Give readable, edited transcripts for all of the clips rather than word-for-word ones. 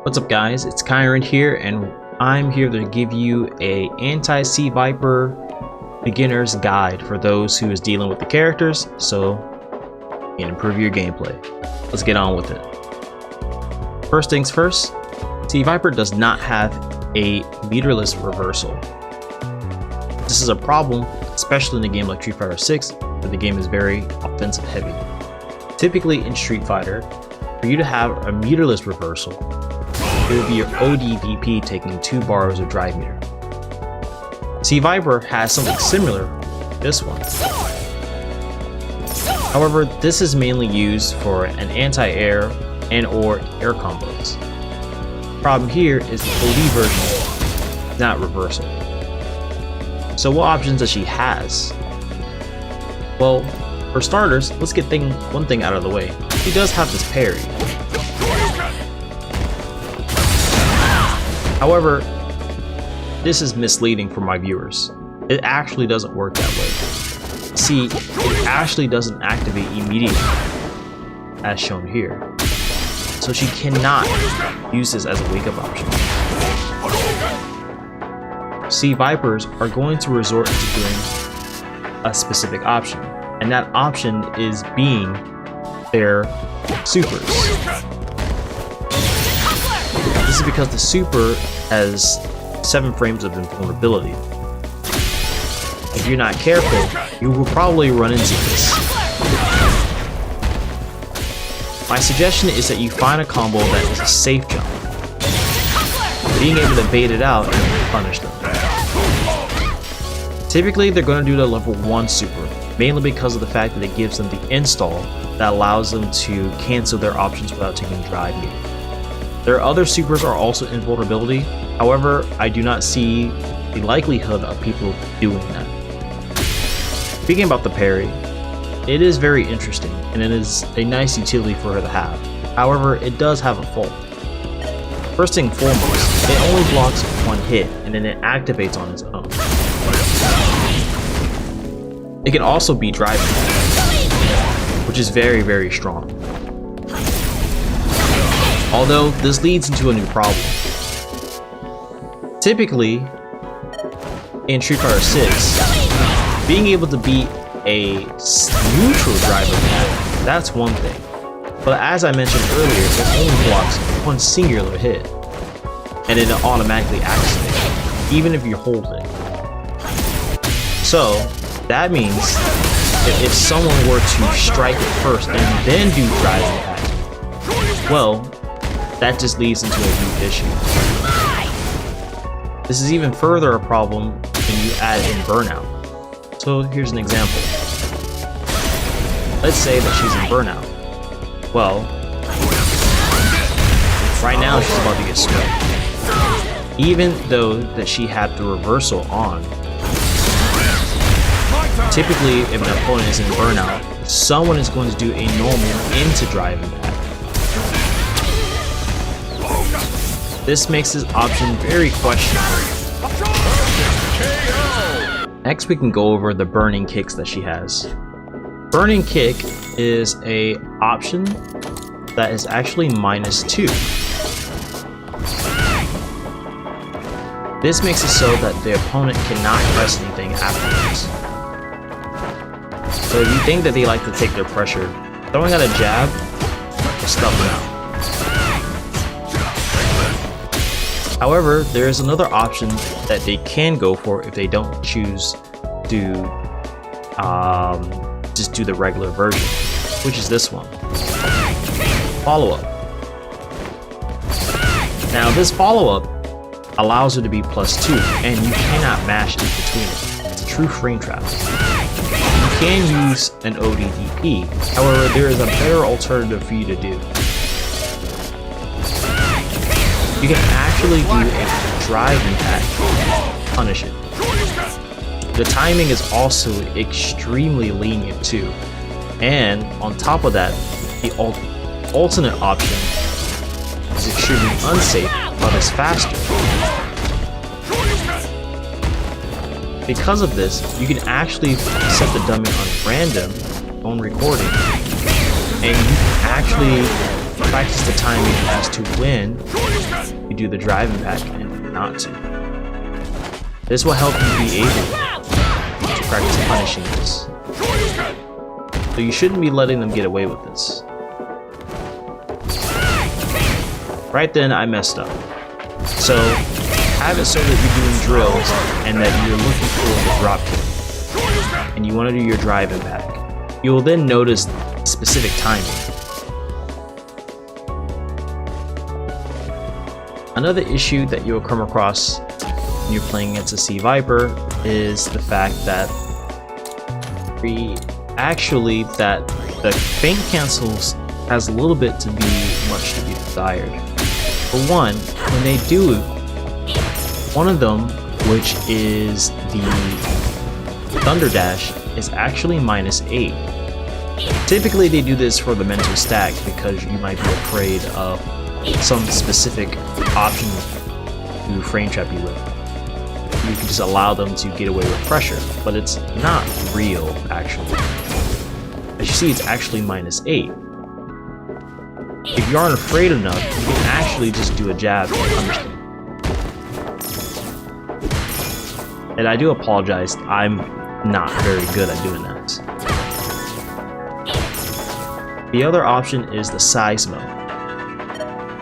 What's up guys, it's Kyron here and I'm here to give you a anti-C.Viper beginner's guide for those who is dealing with the characters so you can improve your gameplay. Let's get on with it. First things first, C.Viper does not have a meterless reversal. This is a problem, especially in a game like Street Fighter 6 where the game is very offensive heavy. Typically in Street Fighter, for you to have a meterless reversal, it will be your ODVP taking 2 bars of drive meter. C.Viper has something similar to this one. However, this is mainly used for an anti-air and or air combos. The problem here is the OD version, not reversal. So what options does she has? Well, for starters, let's get one thing out of the way. She does have this parry. However, this is misleading for my viewers. It actually doesn't work that way. See, it actually doesn't activate immediately, as shown here. So she cannot use this as a wake-up option. C.Vipers are going to resort to doing a specific option, and that option is being their supers. This is because the super has 7 frames of invulnerability. If you're not careful, you will probably run into this. My suggestion is that you find a combo that is a safe jump, being able to bait it out and punish them. Typically, they're going to do the level 1 super, mainly because of the fact that it gives them the install that allows them to cancel their options without taking drive meter. Their other supers are also invulnerability, however, I do not see the likelihood of people doing that. Speaking about the parry, it is very interesting and it is a nice utility for her to have. However, it does have a fault. First thing foremost, it only blocks 1 hit and then it activates on its own. It can also be driving, which is very, very strong. Although, this leads into a new problem. Typically, in Street Fighter 6, being able to beat a neutral driver attack, that's one thing. But as I mentioned earlier, it only blocks 1 singular hit, and it automatically activates, even if you hold it. So, that means that if someone were to strike it first and then do drive attack, well, that just leads into a huge issue. This is even further a problem when you add in burnout. So here's an example. Let's say that she's in burnout. Well, right now she's about to get smoked. Even though that she had the reversal on, typically if an opponent is in burnout, someone is going to do a normal into drive impact. This makes this option very questionable. Next we can go over the burning kicks that she has. Burning kick is a option that is actually -2. This makes it so that the opponent cannot press anything afterwards. So if you think that they like to take their pressure, throwing out a jab will stuff them out. However, there is another option that they can go for if they don't choose to just do the regular version, which is this one. Follow-up. Now this follow-up allows it to be +2, and you cannot mash in between it. It's a true frame trap. You can use an ODVP, however, there is a better alternative for you to do. You can actually do a drive impact, punish it. The timing is also extremely lenient too, and on top of that, the alternate option is extremely unsafe, but is faster. Because of this, you can actually set the dummy on random on recording, and you can actually practice the timing as to when you do the drive impact and not to. This will help you be able to practice punishing this. So you shouldn't be letting them get away with this. Right then, I messed up. So have it so that you're doing drills and that you're looking for the drop kick, and you want to do your drive impact. You will then notice specific timing. Another issue that you'll come across when you're playing against a C.Viper is the fact that the feint cancels has a little bit to be much to be desired. For one, when they do one of them, which is the Thunder Dash, is actually -8. Typically they do this for the mental stack because you might be afraid of some specific option to frame trap you with. You can just allow them to get away with pressure, but it's not real actually. As you see, it's actually -8. If you aren't afraid enough, you can actually just do a jab and punish them. And I do apologize, I'm not very good at doing that. The other option is the size mode.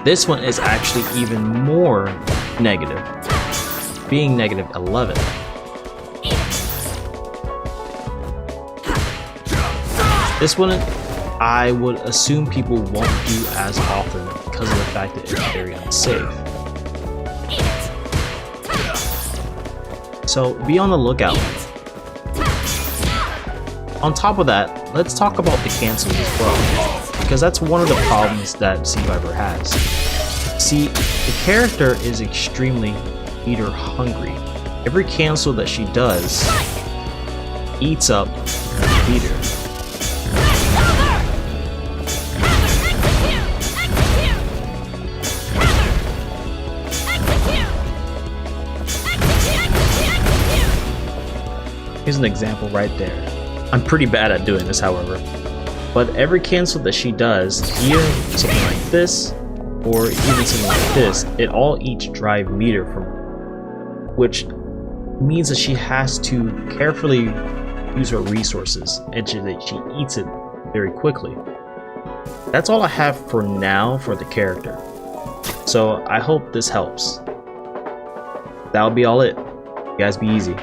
This one is actually even more negative, being -11. This one I would assume people won't do as often because of the fact that it's very unsafe. So be on the lookout. On top of that, let's talk about the cancels as well, because that's one of the problems that C.Viper has. See, the character is extremely meter hungry. Every cancel that she does eats up her meter. Here's an example right there. I'm pretty bad at doing this, however. But every cancel that she does, either something like this, or even something like this, it all eats drive meter from her. Which means that she has to carefully use her resources, and she eats it very quickly. That's all I have for now for the character. So I hope this helps. That'll be all it. You guys be easy.